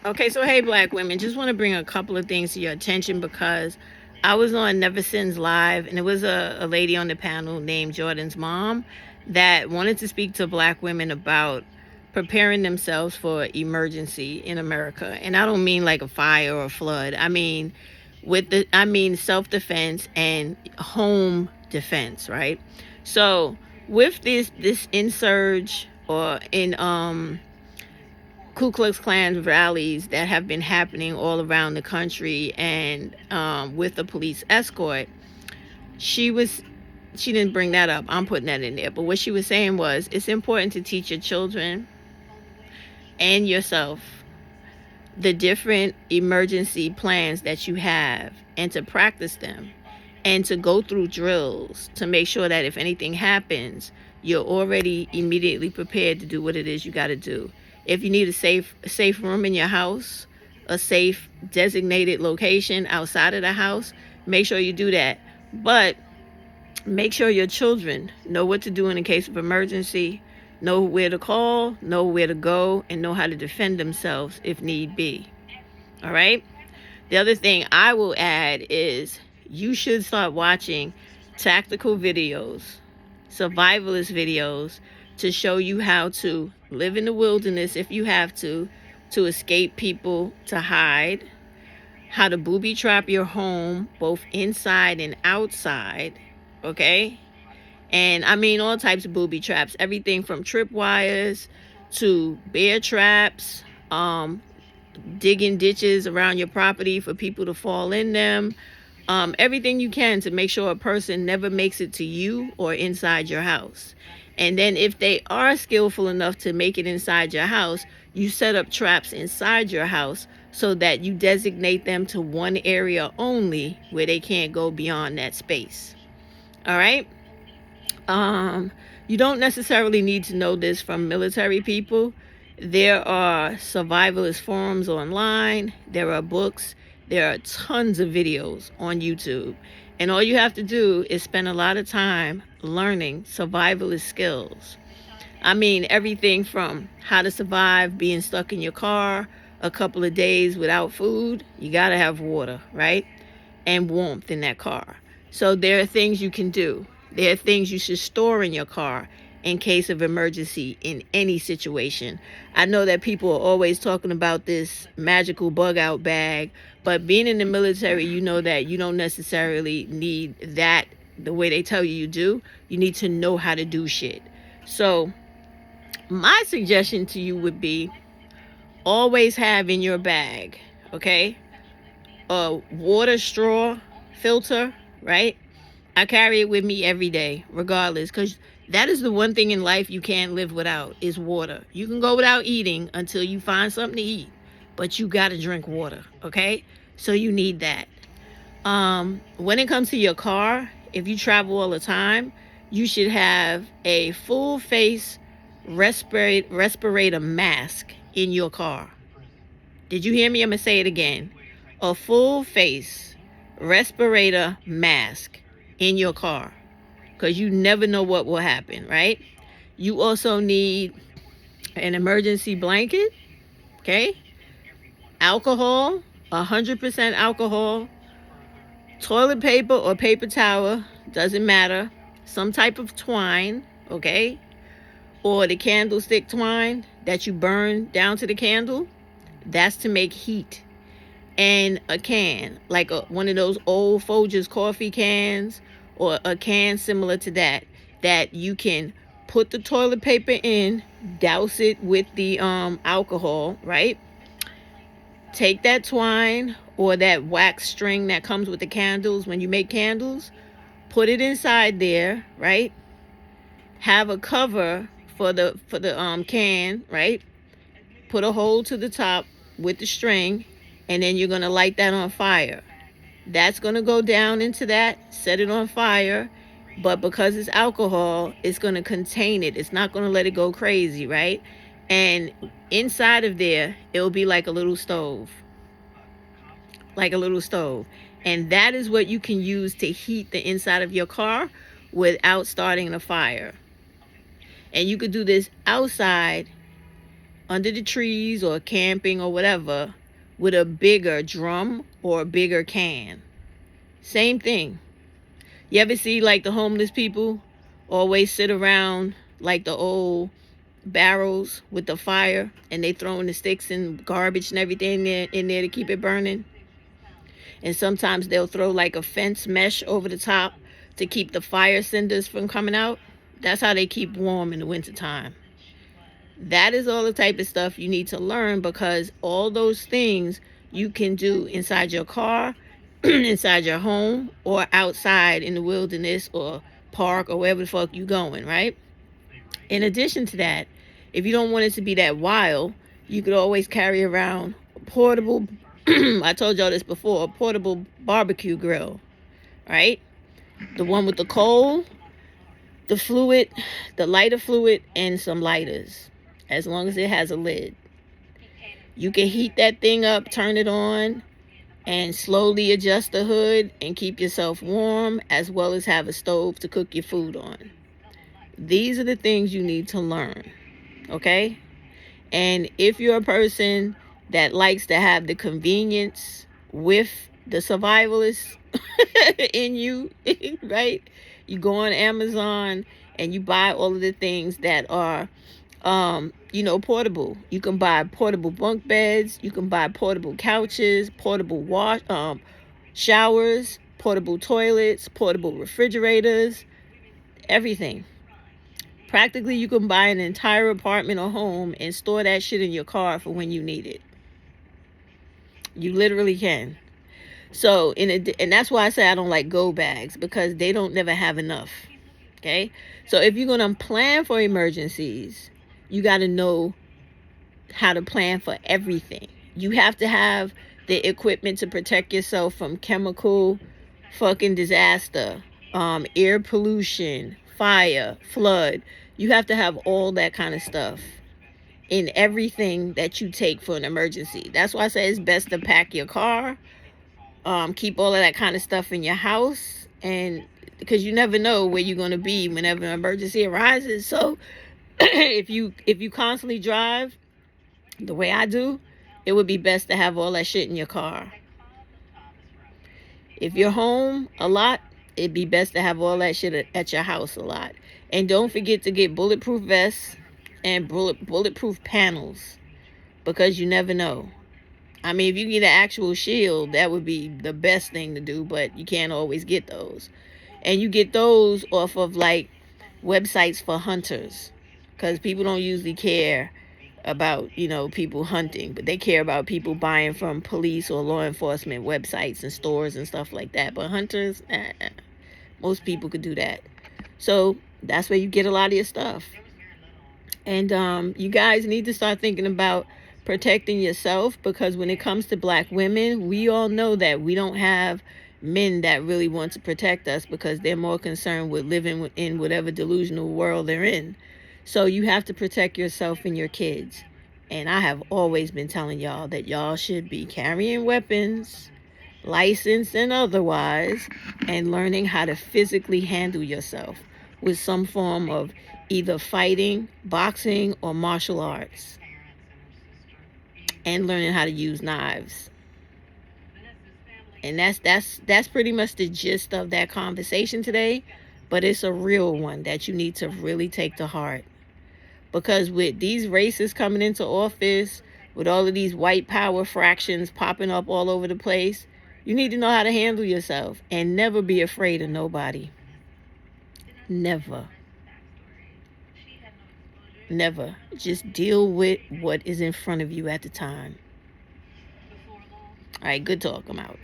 Okay, so hey, black women, just want to bring a couple of things to your attention because I was on Never Sins Live, and it was a lady on the panel named Jordan's mom that wanted to speak to black women about preparing themselves for emergency in America. And I don't mean like a fire or a flood. I mean self-defense and home defense, right? So with this insurge or in Ku Klux Klan rallies that have been happening all around the country, and with the police escort, she was she didn't bring that up. I'm putting that in there. But what she was saying was it's important to teach your children and yourself the different emergency plans that you have and to practice them and to go through drills to make sure that if anything happens, you're already immediately prepared to do what it is you got to do. If you need a safe room in your house, a safe designated location outside of the house, make sure you do that. But make sure your children know what to do in a case of emergency, know where to call, know where to go, and know how to defend themselves if need be. All right? The other thing I will add is you should start watching tactical videos, survivalist videos, to show you how to live in the wilderness if you have to escape people, to hide, how to booby trap your home, both inside and outside, okay? And I mean all types of booby traps, everything from tripwires to bear traps, digging ditches around your property for people to fall in them, everything you can to make sure a person never makes it to you or inside your house. And then if they are skillful enough to make it inside your house, you set up traps inside your house so that you designate them to one area only where they can't go beyond that space. All right? You don't necessarily need to know this from military people. There are survivalist forums online. There are books. There are tons of videos on YouTube. And all you have to do is spend a lot of time learning survivalist skills. I mean, everything from how to survive being stuck in your car a couple of days without food. You got to have water, right? And warmth in that car. So there are things you can do. There are things you should store in your car in case of emergency in any situation. I know that people are always talking about this magical bug out bag, but being in the military, you know that you don't necessarily need that the way they tell you do. You need to know how to do shit. So my suggestion to you would be always have in your bag, okay, a water straw filter, right? I carry it with me every day, regardless, because that is the one thing in life you can't live without is water. You can go without eating until you find something to eat, but you got to drink water, okay? So you need that. When it comes to your car, if you travel all the time, you should have a full face respirator mask in your car. Did you hear me? I'm going to say it again. A full face respirator mask in your car, because you never know what will happen, right? You also need an emergency blanket, okay? Alcohol, 100% alcohol, toilet paper or paper towel, doesn't matter. Some type of twine, okay? Or the candlestick twine that you burn down to the candle, that's to make heat. And a can, like one of those old Folgers coffee cans, or a can similar to that, that you can put the toilet paper in, douse it with the alcohol, right? Take that twine or that wax string that comes with the candles when you make candles, put it inside there, right? Have a cover for the can, right? Put a hole to the top with the string, and then you're going to light that on fire. That's going to go down into that, set it on fire, but because it's alcohol, it's going to contain it. It's not going to let it go crazy, right? And inside of there, it'll be like a little stove. Like a little stove. And that is what you can use to heat the inside of your car without starting a fire. And you could do this outside under the trees or camping or whatever with a bigger drum or a bigger can. Same thing. You ever see like the homeless people always sit around like the old barrels with the fire, and they throwing the sticks and garbage and everything in there to keep it burning? And sometimes they'll throw like a fence mesh over the top to keep the fire cinders from coming out. That's how they keep warm in the wintertime. That is all the type of stuff you need to learn, because all those things you can do inside your car, inside your home, or outside in the wilderness or park or wherever the fuck you going, right? In addition to that, if you don't want it to be that wild, you could always carry around a portable, I told y'all this before, a portable barbecue grill, right? The one with the coal, the fluid, the lighter fluid, and some lighters, as long as it has a lid. You can heat that thing up, turn it on, and slowly adjust the hood and keep yourself warm, as well as have a stove to cook your food on. These are the things you need to learn, okay? And if you're a person that likes to have the convenience with the survivalist in you, right? You go on Amazon and you buy all of the things that are, portable. You can buy portable bunk beds. You can buy portable couches, portable showers, portable toilets, portable refrigerators, everything. Practically, you can buy an entire apartment or home and store that shit in your car for when you need it. You literally can. So, and that's why I say I don't like go bags, because they don't never have enough. Okay? So if you're going to plan for emergencies, you got to know how to plan for everything. You have to have the equipment to protect yourself from chemical fucking disaster, air pollution, fire, flood. You have to have all that kind of stuff in everything that you take for an emergency. That's why I say it's best to pack your car, keep all of that kind of stuff in your house, and because you never know where you're going to be whenever an emergency arises. So if you constantly drive the way I do, it would be best to have all that shit in your car. If you're home a lot, it'd be best to have all that shit at your house a lot. And don't forget to get bulletproof vests and bulletproof panels, because you never know. I mean, if you get an actual shield, that would be the best thing to do, but you can't always get those. And you get those off of like websites for hunters, because people don't usually care about, people hunting, but they care about people buying from police or law enforcement websites and stores and stuff like that. But hunters, most people could do that. So that's where you get a lot of your stuff. And you guys need to start thinking about protecting yourself, because when it comes to black women, we all know that we don't have men that really want to protect us, because they're more concerned with living in whatever delusional world they're in. So you have to protect yourself and your kids. And I have always been telling y'all that y'all should be carrying weapons, licensed and otherwise, and learning how to physically handle yourself with some form of either fighting, boxing, or martial arts, and learning how to use knives. And that's pretty much the gist of that conversation today, but it's a real one that you need to really take to heart. Because with these races coming into office, with all of these white power fractions popping up all over the place, you need to know how to handle yourself and never be afraid of nobody. Never. Never. Just deal with what is in front of you at the time. All right, good talk. I'm out.